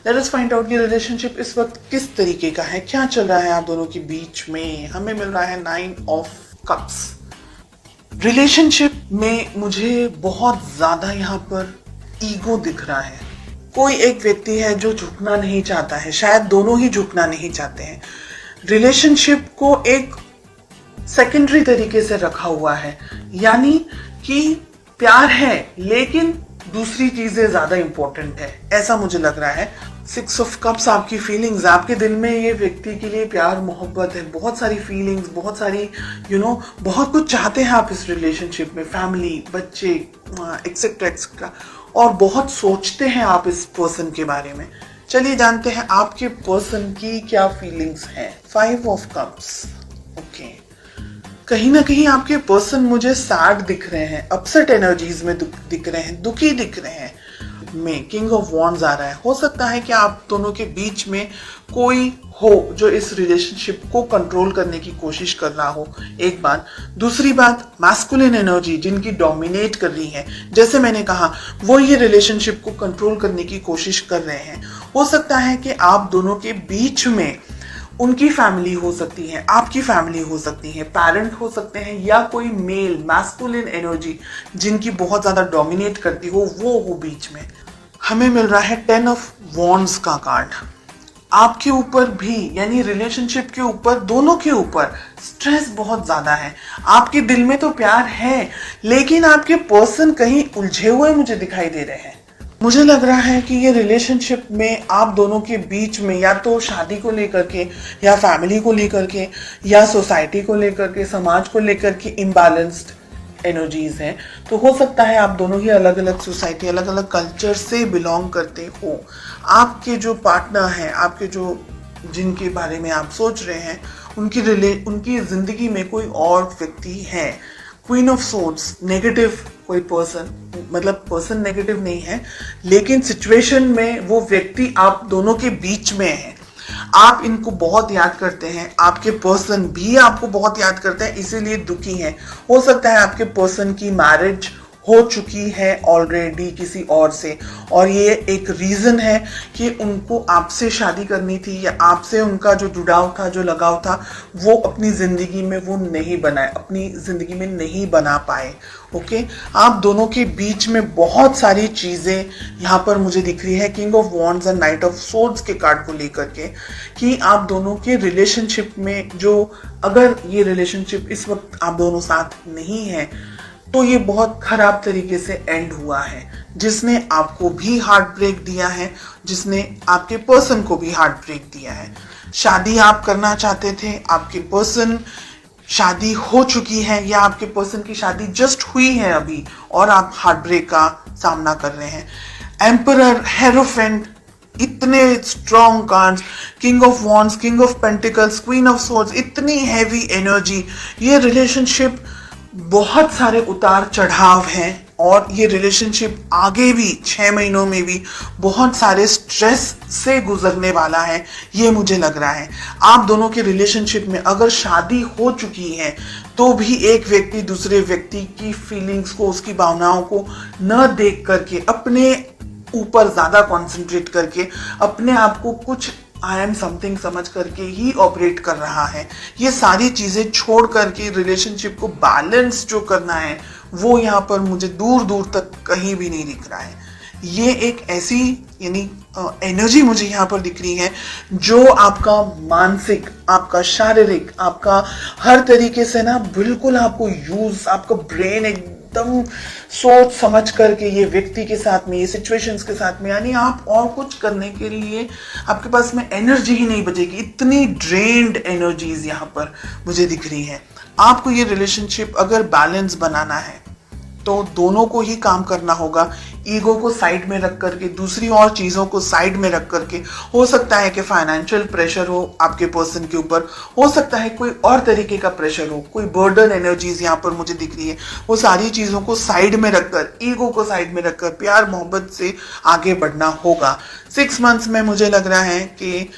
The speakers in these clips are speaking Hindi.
लेट अस फाइंड आउट कि रिलेशनशिप इस वक्त किस तरीके का है, क्या चल रहा है आप दोनों के बीच में। हमें मिल रहा है 9 ऑफ कप्स। रिलेशनशिप में मुझे बहुत ज्यादा यहाँ पर ईगो दिख रहा है। कोई एक व्यक्ति है जो झुकना नहीं चाहता है, शायद दोनों ही झुकना नहीं चाहते हैं। रिलेशनशिप को एक सेकेंडरी तरीके से रखा हुआ है, यानी कि प्यार है लेकिन दूसरी चीजें ज्यादा इंपॉर्टेंट है, ऐसा मुझे लग रहा है। 6 ऑफ कप्स आपकी फीलिंग्स, आपके दिल में ये व्यक्ति के लिए प्यार मोहब्बत है, बहुत सारी फीलिंग्स, बहुत सारी बहुत कुछ चाहते हैं आप इस रिलेशनशिप में, फैमिली, बच्चे, एक्सेट्रा एक्सेट्रा, और बहुत सोचते हैं आप इस पर्सन के बारे में। चलिए जानते हैं आपके पर्सन की क्या फीलिंग्स हैं। 5 ऑफ कप्स। ओके, कहीं ना कहीं आपके पर्सन मुझे सैड दिख रहे हैं, अपसेट एनर्जीज में दिख रहे हैं, दुखी दिख रहे हैं। में किंग ऑफ वॉन्ड्स आ रहा है। हो सकता है कि आप दोनों के बीच में कोई हो जो इस रिलेशनशिप को कंट्रोल करने की कोशिश कर रहा हो, एक बात। दूसरी बात, मैस्कुलिन एनर्जी जिनकी डोमिनेट कर रही है, जैसे मैंने कहा, वो ये रिलेशनशिप को कंट्रोल करने की कोशिश कर रहे हैं। हो सकता है कि आप दोनों के बीच में उनकी फैमिली हो सकती है, आपकी फैमिली हो सकती है, पेरेंट हो सकते हैं, या कोई मेल मैस्कुलिन एनर्जी जिनकी बहुत ज्यादा डोमिनेट करती हो, वो हो बीच में। हमें मिल रहा है 10 ऑफ वॉन्ड्स का कार्ड। आपके ऊपर भी, यानी रिलेशनशिप के ऊपर, दोनों के ऊपर स्ट्रेस बहुत ज्यादा है। आपके दिल में तो प्यार है लेकिन आपके पर्सन कहीं उलझे हुए मुझे दिखाई दे रहे हैं। मुझे लग रहा है कि ये रिलेशनशिप में आप दोनों के बीच में या तो शादी को लेकर के, या फैमिली को लेकर के, या सोसाइटी को लेकर के, समाज को लेकर के इम्बैलेंस्ड एनर्जीज हैं। तो हो सकता है आप दोनों ही अलग अलग सोसाइटी, अलग अलग कल्चर से बिलोंग करते हो। आपके जो पार्टनर हैं, आपके जो जिनके बारे में आप सोच रहे हैं, उनकी जिंदगी में कोई और व्यक्ति है। क्वीन ऑफ सोर्ड्स, नेगेटिव कोई पर्सन, मतलब पर्सन नेगेटिव नहीं है लेकिन सिचुएशन में वो व्यक्ति आप दोनों के बीच में है। आप इनको बहुत याद करते हैं, आपके पर्सन भी आपको बहुत याद करते हैं, इसीलिए दुखी हैं। हो सकता है आपके पर्सन की मैरिज हो चुकी है ऑलरेडी किसी और से, और ये एक रीजन है कि उनको आपसे शादी करनी थी, या आपसे उनका जो जुड़ाव था, जो लगाव था, वो अपनी जिंदगी में वो नहीं बनाए, अपनी जिंदगी में नहीं बना पाए। ओके, आप दोनों के बीच में बहुत सारी चीजें यहाँ पर मुझे दिख रही है king of wands and night of swords के कार्ड को लेकर के, कि आप दोनों के रिलेशनशिप में जो, अगर ये रिलेशनशिप इस वक्त आप दोनों साथ नहीं है तो ये बहुत खराब तरीके से एंड हुआ है, जिसने आपको भी हार्ट ब्रेक दिया है, जिसने आपके पर्सन को भी हार्ट ब्रेक दिया है। शादी आप करना चाहते थे, आपके पर्सन शादी हो चुकी है, या आपके पर्सन की शादी जस्ट हुई है अभी, और आप हार्ट ब्रेक का सामना कर रहे हैं। एम्परर, हेरोफेंट, इतने strong cards, king of wands, king of pentacles, queen of swords, इतनी हैवी एनर्जी। ये रिलेशनशिप बहुत सारे उतार चढ़ाव हैं, और ये रिलेशनशिप आगे भी 6 महीनों में भी बहुत सारे स्ट्रेस से गुजरने वाला है, ये मुझे लग रहा है। आप दोनों के रिलेशनशिप में अगर शादी हो चुकी है तो भी एक व्यक्ति दूसरे व्यक्ति की फीलिंग्स को, उसकी भावनाओं को न देख करके, अपने ऊपर ज्यादा कंसंट्रेट करके, अपने आप को कुछ आई एम समथिंग समझ करके ही ऑपरेट कर रहा है। ये सारी चीजें छोड़ करके रिलेशनशिप को बैलेंस जो करना है, वो यहाँ पर मुझे दूर दूर तक कहीं भी नहीं दिख रहा है। ये एक ऐसी, यानी एनर्जी मुझे यहाँ पर दिख रही है जो आपका मानसिक, आपका शारीरिक, आपका हर तरीके से ना बिल्कुल आपको यूज, आपका ब्रेन एकदम सोच समझ करके ये व्यक्ति के साथ में, ये सिचुएशंस के साथ में, यानी आप और कुछ करने के लिए आपके पास में एनर्जी ही नहीं बचेगी। इतनी ड्रेन्ड एनर्जीज यहाँ पर मुझे दिख रही है। आपको ये रिलेशनशिप अगर बैलेंस बनाना है तो दोनों को ही काम करना होगा, ईगो को साइड में रख करके, दूसरी और चीजों को साइड में रख करके। हो सकता है कि फाइनेंशियल प्रेशर हो आपके पर्सन के ऊपर, हो सकता है कोई और तरीके का प्रेशर हो, कोई बर्डन एनर्जीज यहाँ पर मुझे दिख रही है। वो सारी चीजों को साइड में रखकर, ईगो को साइड में रखकर प्यार मोहब्बत से आगे बढ़ना होगा। 6 मंथ्स में मुझे लग रहा है कि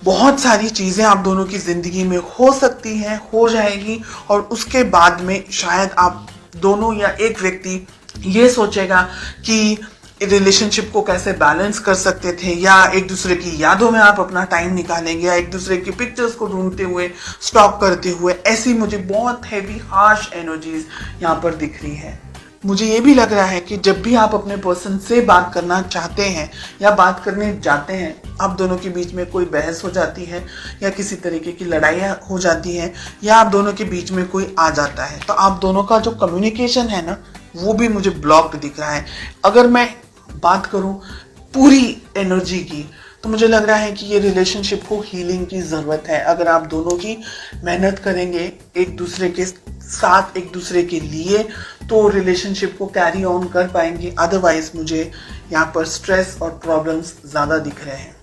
बहुत सारी चीजें आप दोनों की जिंदगी में हो सकती हैं, हो जाएगी, और उसके बाद में शायद आप दोनों या एक व्यक्ति ये सोचेगा कि रिलेशनशिप को कैसे बैलेंस कर सकते थे, या एक दूसरे की यादों में आप अपना टाइम निकालेंगे, या एक दूसरे की पिक्चर्स को ढूंढते हुए, स्टॉक करते हुए। ऐसी मुझे बहुत हैवी हार्श एनर्जीज यहाँ पर दिख रही है। मुझे ये भी लग रहा है कि जब भी आप अपने पर्सन से बात करना चाहते हैं या बात करने जाते हैं, आप दोनों के बीच में कोई बहस हो जाती है या किसी तरीके की लड़ाइयाँ हो जाती हैं, या आप दोनों के बीच में कोई आ जाता है, तो आप दोनों का जो कम्युनिकेशन है ना, वो भी मुझे ब्लॉक्ड दिख रहा है। अगर मैं बात करूं पूरी एनर्जी की, तो मुझे लग रहा है कि ये रिलेशनशिप को हीलिंग की ज़रूरत है। अगर आप दोनों की मेहनत करेंगे एक दूसरे के साथ, एक दूसरे के लिए, तो रिलेशनशिप को कैरी ऑन कर पाएंगे। अदरवाइज मुझे यहाँ पर स्ट्रेस और प्रॉब्लम्स ज़्यादा दिख रहे हैं।